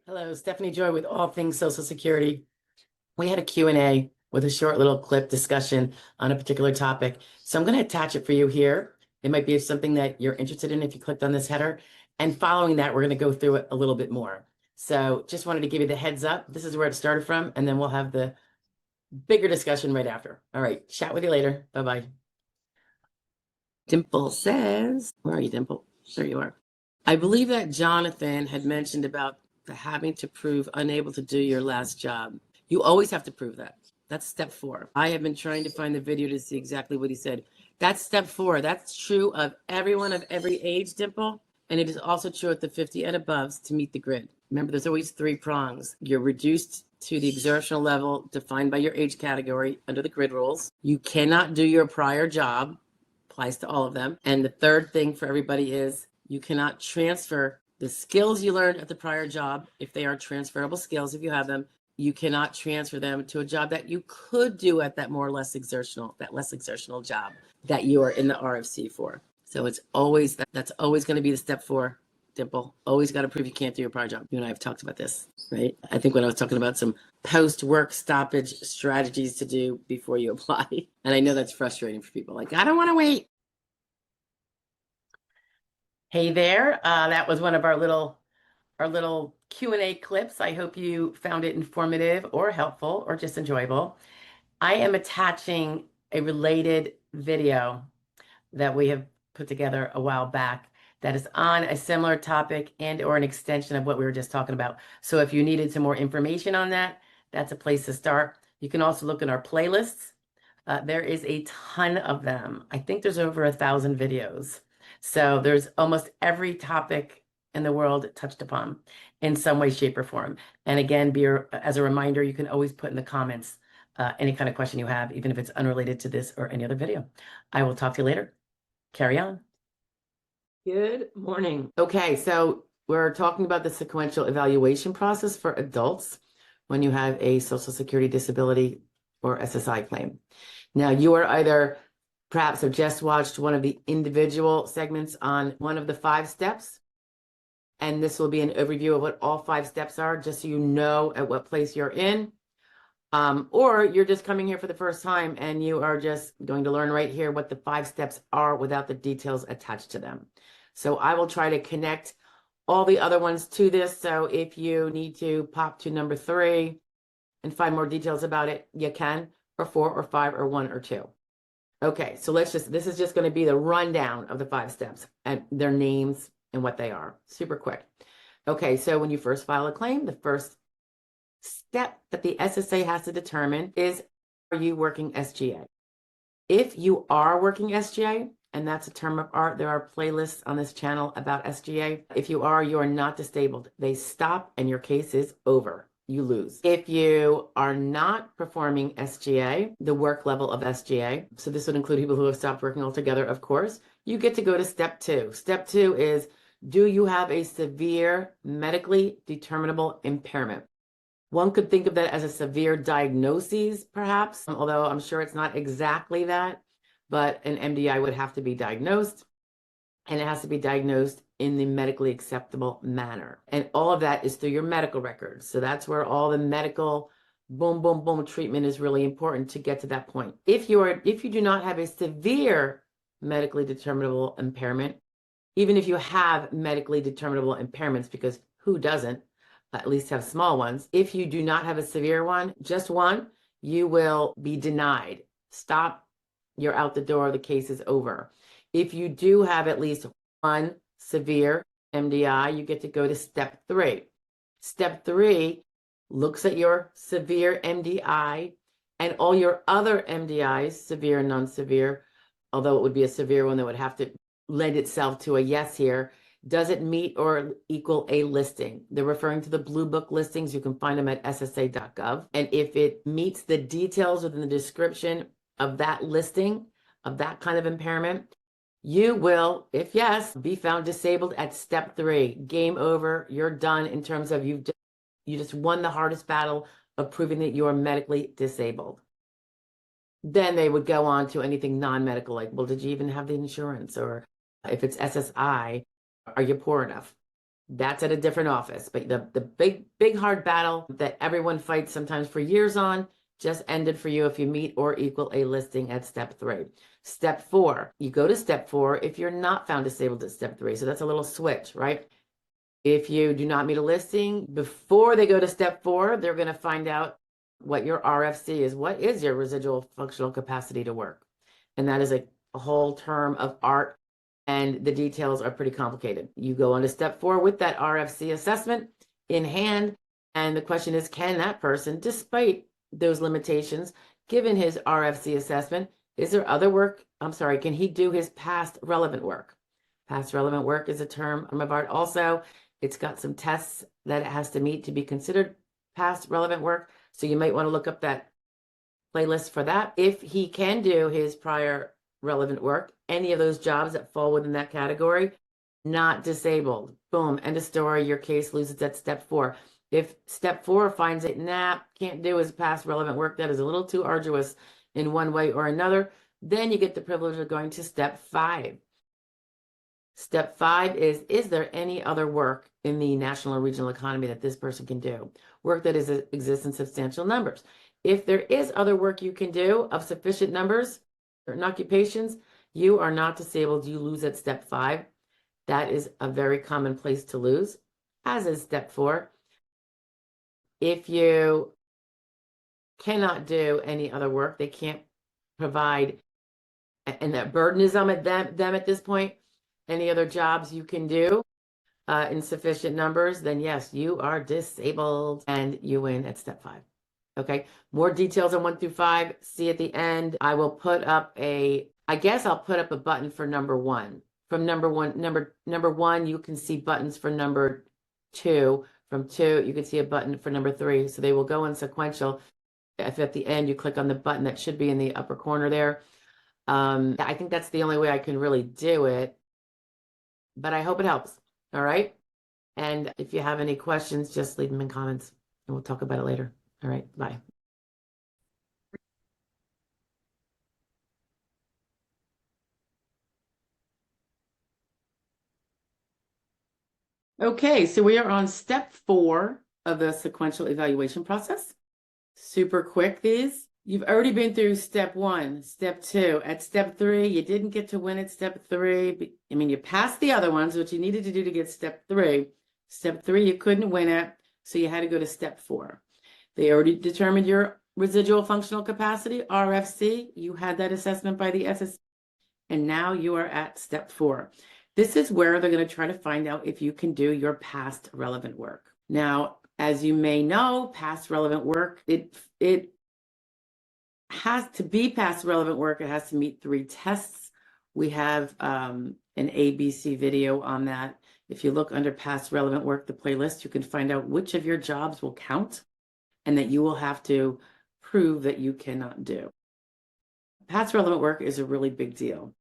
Hello, Stephanie Joy with All Things Social Security. We had a Q&A with a short little clip discussion on a particular topic. So I'm going to attach it for you here. It might be something that you're interested in if you clicked on this header. And following that, we're going to go through it a little bit more. So just wanted to give you the heads up. This is where it started from, and then we'll have the bigger discussion right after. All right, chat with you later. Bye-bye. Dimple says, where are you, Dimple? There you are. I believe that Jonathan had mentioned about having to prove unable to do your last job. You always have to prove that. That's step 4. I have been trying to find the video to see exactly what he said. That's step 4. That's true of everyone of every age, Dimple. And it is also true at the 50 and above to meet the grid. Remember, there's always 3 prongs. You're reduced to the exertional level defined by your age category under the grid rules. You cannot do your prior job. Applies to all of them. And the third thing for everybody is you cannot transfer the skills you learned at the prior job, if they are transferable skills, if you have them, you cannot transfer them to a job that you could do at that less exertional job that you are in the RFC for. So it's always, that's always going to be the step 4, Dimple. Always got to prove you can't do your prior job. You and I have talked about this, right? I think when I was talking about some post-work stoppage strategies to do before you apply. And I know that's frustrating for people. Like, I don't want to wait. Hey there. That was one of our little Q&A clips. I hope you found it informative or helpful or just enjoyable. I am attaching a related video that we have put together a while back that is on a similar topic and or an extension of what we were just talking about. So if you needed some more information on that, that's a place to start. You can also look in our playlists. There is a ton of them. I think there's over 1,000 videos. So there's almost every topic in the world touched upon in some way, shape, or form. And again, as a reminder, you can always put in the comments any kind of question you have, even if it's unrelated to this or any other video. I will talk to you later. Carry on. Good morning. Okay, so we're talking about the sequential evaluation process for adults when you have a Social Security disability or SSI claim. Now, you are either perhaps have just watched one of the individual segments on one of the 5 steps, and this will be an overview of what all 5 steps are, just so you know at what place you're in. Or you're just coming here for the first time and you are just going to learn right here what the 5 steps are without the details attached to them. So I will try to connect all the other ones to this. So if you need to pop to number 3 and find more details about it, you can, or 4 or 5 or 1 or 2. Okay, so this is just going to be the rundown of the 5 steps and their names and what they are. Super quick. Okay, so when you first file a claim, the first step that the SSA has to determine is, are you working SGA? If you are working SGA, and that's a term of art, there are playlists on this channel about SGA. If you are not disabled. They stop and your case is over. You lose. If you are not performing SGA, the work level of SGA, so this would include people who have stopped working altogether, of course, you get to go to step 2. Step 2 is, do you have a severe medically determinable impairment? One could think of that as a severe diagnosis, perhaps, although I'm sure it's not exactly that, but an MDI would have to be diagnosed, and it has to be diagnosed in the medically acceptable manner. And all of that is through your medical records. So that's where all the medical boom, boom, boom treatment is really important to get to that point. If you do not have a severe medically determinable impairment, even if you have medically determinable impairments, because who doesn't, at least have small ones. If you do not have a severe one, just one, you will be denied. Stop, you're out the door, the case is over. If you do have at least one severe MDI, you get to go to step 3. Step 3 looks at your severe MDI and all your other MDIs, severe and non-severe, although it would be a severe one that would have to lend itself to a yes here. Does it meet or equal a listing? They're referring to the Blue Book listings. You can find them at ssa.gov. And if it meets the details within the description of that listing, of that kind of impairment, you will, if yes, be found disabled at step 3. Game over. You're done in terms of you just won the hardest battle of proving that you are medically disabled. Then they would go on to anything non-medical, like, well, did you even have the insurance? Or if it's SSI, are you poor enough? That's at a different office. But the big hard battle that everyone fights sometimes for years on just ended for you if you meet or equal a listing at step 3. Step 4, you go to step 4 if you're not found disabled at step 3. So that's a little switch, right? If you do not meet a listing, before they go to step 4, they're going to find out what your RFC is. What is your residual functional capacity to work? And that is a whole term of art, and the details are pretty complicated. You go on to step 4 with that RFC assessment in hand, and the question is, can that person, despite those limitations, given his RFC assessment, is there other work? I'm sorry, can he do his past relevant work? Past relevant work is a term of art also. It's got some tests that it has to meet to be considered past relevant work. So you might want to look up that playlist for that. If he can do his prior relevant work, any of those jobs that fall within that category, not disabled. Boom, end of story. Your case loses at step 4. If step 4 finds it, nah, can't do his past relevant work, that is a little too arduous in one way or another, then you get the privilege of going to step 5. Step 5 is there any other work in the national or regional economy that this person can do? Work that exists in substantial numbers. If there is other work you can do of sufficient numbers, certain occupations, you are not disabled, you lose at step 5. That is a very common place to lose, as is step 4. If you cannot do any other work, they can't provide, and that burden is on them at this point, any other jobs you can do in sufficient numbers, then yes, you are disabled and you win at step 5. Okay, more details on 1 through 5. See at the end. I will put up I guess I'll put up a button for number 1. From number 1, you can see buttons for number 2. From 2, you can see a button for number 3. So they will go in sequential. If at the end you click on the button that should be in the upper corner there. I think that's the only way I can really do it, but I hope it helps. All right. And if you have any questions, just leave them in comments and we'll talk about it later. All right. Bye. Okay, so we are on step 4 of the sequential evaluation process. Super quick, these. You've already been through step 1, step 2. At step 3, you didn't get to win at step 3. I mean, you passed the other ones, which you needed to do to get step 3. Step 3, you couldn't win at, so you had to go to step 4. They already determined your residual functional capacity, RFC. You had that assessment by the SSD, and now you are at step 4. This is where they're going to try to find out if you can do your past relevant work. Now, as you may know, past relevant work, it has to be past relevant work. It has to meet 3 tests. We have an ABC video on that. If you look under past relevant work, the playlist, you can find out which of your jobs will count and that you will have to prove that you cannot do. Past relevant work is a really big deal.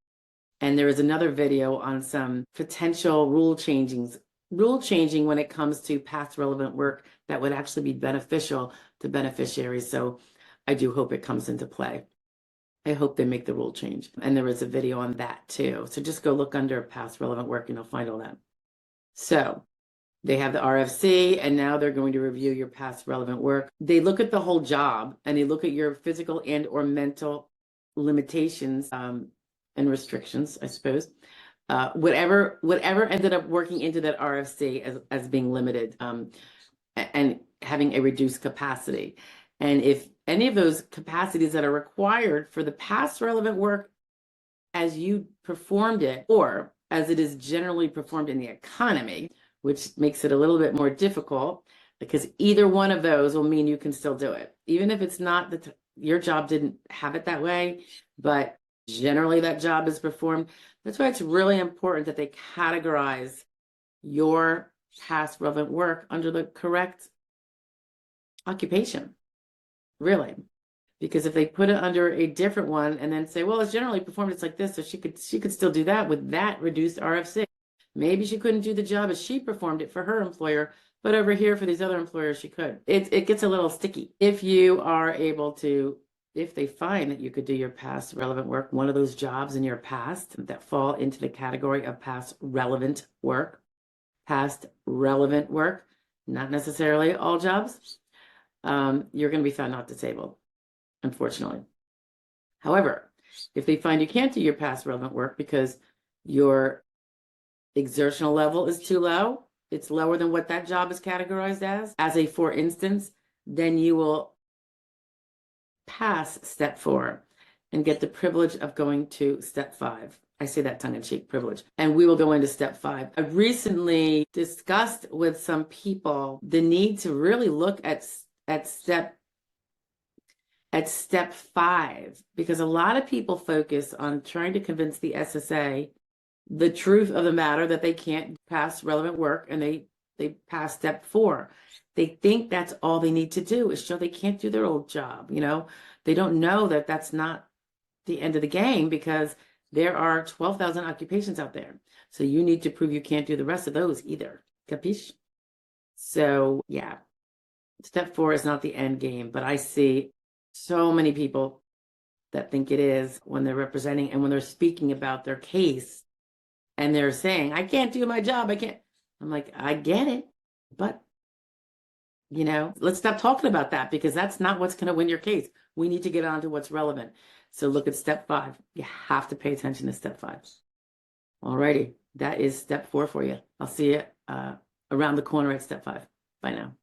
And there is another video on some potential rule changing when it comes to past relevant work that would actually be beneficial to beneficiaries. So I do hope it comes into play. I hope they make the rule change. And there is a video on that too. So just go look under past relevant work and you'll find all that. So they have the RFC and now they're going to review your past relevant work. They look at the whole job and they look at your physical and or mental limitations and restrictions, I suppose. Whatever ended up working into that RFC as being limited and having a reduced capacity. And if any of those capacities that are required for the past relevant work as you performed it, or as it is generally performed in the economy, which makes it a little bit more difficult, because either one of those will mean you can still do it. Even if it's not that your job didn't have it that way, but generally that job is performed. That's why it's really important that they categorize your past relevant work under the correct occupation, really. Because if they put it under a different one and then say, well, it's generally performed, it's like this, so she could still do that with that reduced RFC. Maybe she couldn't do the job as she performed it for her employer, but over here for these other employers, she could. It gets a little sticky. If you are able to, if they find that you could do your past relevant work, one of those jobs in your past that fall into the category of past relevant work, past relevant work, not necessarily all jobs, you're going to be found not disabled, unfortunately. However, if they find you can't do your past relevant work because your exertional level is too low, it's lower than what that job is categorized as a for instance, then you will pass step 4 and get the privilege of going to step 5. I say that tongue in cheek, privilege. And we will go into step 5. I recently discussed with some people the need to really look at step 5, because a lot of people focus on trying to convince the SSA the truth of the matter that they can't pass relevant work, and they pass step 4. They think that's all they need to do is show they can't do their old job. They don't know that that's not the end of the game, because there are 12,000 occupations out there. So you need to prove you can't do the rest of those either. Capiche? So yeah, step 4 is not the end game, but I see so many people that think it is when they're representing and when they're speaking about their case and they're saying, I can't do my job. I can't. I'm like, I get it, but let's stop talking about that, because that's not what's going to win your case. We need to get on to what's relevant. So look at step 5. You have to pay attention to step 5. Alrighty, that is step 4 for you. I'll see you around the corner at step 5. Bye now.